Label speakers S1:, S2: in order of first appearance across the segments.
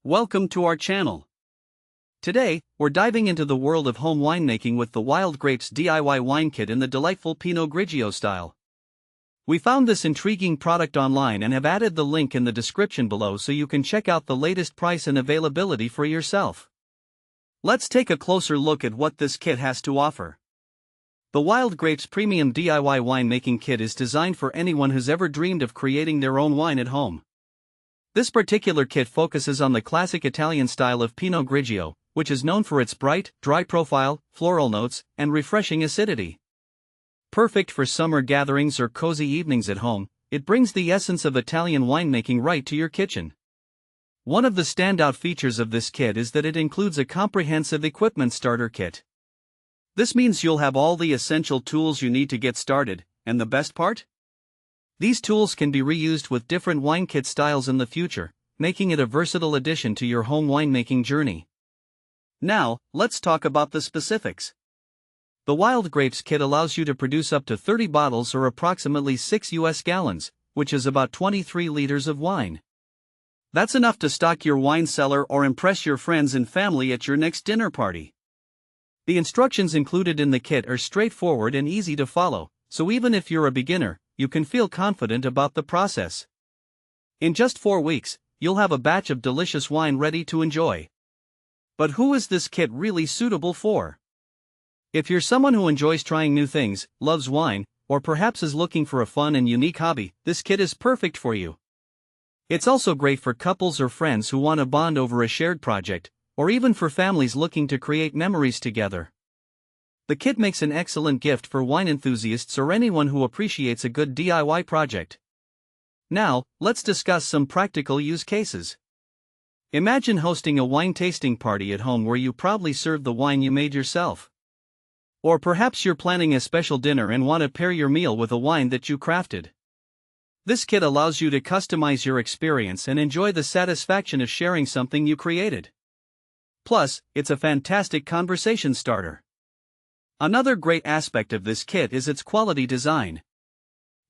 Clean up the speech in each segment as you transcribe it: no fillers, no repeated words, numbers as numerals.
S1: Welcome to our channel. Today, we're diving into the world of home winemaking with the Wild Grapes DIY wine kit in the delightful Pinot Grigio style. We found this intriguing product online and have added the link in the description below so you can check out the latest price and availability for yourself. Let's take a closer look at what this kit has to offer. The Wild Grapes Premium DIY Winemaking Kit is designed for anyone who's ever dreamed of creating their own wine at home. This particular kit focuses on the classic Italian style of Pinot Grigio, which is known for its bright, dry profile, floral notes, and refreshing acidity. Perfect for summer gatherings or cozy evenings at home, it brings the essence of Italian winemaking right to your kitchen. One of the standout features of this kit is that it includes a comprehensive equipment starter kit. This means you'll have all the essential tools you need to get started, and the best part? These tools can be reused with different wine kit styles in the future, making it a versatile addition to your home winemaking journey. Now, let's talk about the specifics. The Wild Grapes kit allows you to produce up to 30 bottles or approximately 6 US gallons, which is about 23 liters of wine. That's enough to stock your wine cellar or impress your friends and family at your next dinner party. The instructions included in the kit are straightforward and easy to follow, so even if you're a beginner, you can feel confident about the process. In just 4 weeks, you'll have a batch of delicious wine ready to enjoy. But who is this kit really suitable for? If you're someone who enjoys trying new things, loves wine, or perhaps is looking for a fun and unique hobby, this kit is perfect for you. It's also great for couples or friends who want to bond over a shared project, or even for families looking to create memories together. The kit makes an excellent gift for wine enthusiasts or anyone who appreciates a good DIY project. Now, let's discuss some practical use cases. Imagine hosting a wine tasting party at home where you proudly serve the wine you made yourself. Or perhaps you're planning a special dinner and want to pair your meal with a wine that you crafted. This kit allows you to customize your experience and enjoy the satisfaction of sharing something you created. Plus, it's a fantastic conversation starter. Another great aspect of this kit is its quality design.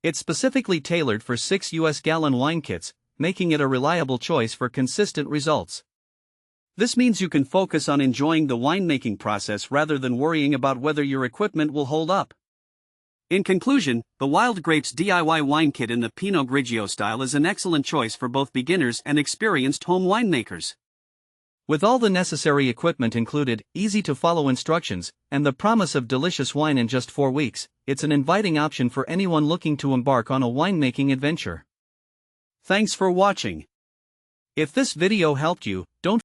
S1: It's specifically tailored for 6 US gallon wine kits, making it a reliable choice for consistent results. This means you can focus on enjoying the winemaking process rather than worrying about whether your equipment will hold up. In conclusion, the Wild Grapes DIY wine kit in the Pinot Grigio style is an excellent choice for both beginners and experienced home winemakers. With all the necessary equipment included, easy-to-follow instructions, and the promise of delicious wine in just 4 weeks, it's an inviting option for anyone looking to embark on a winemaking adventure. Thanks for watching. If this video helped you, don't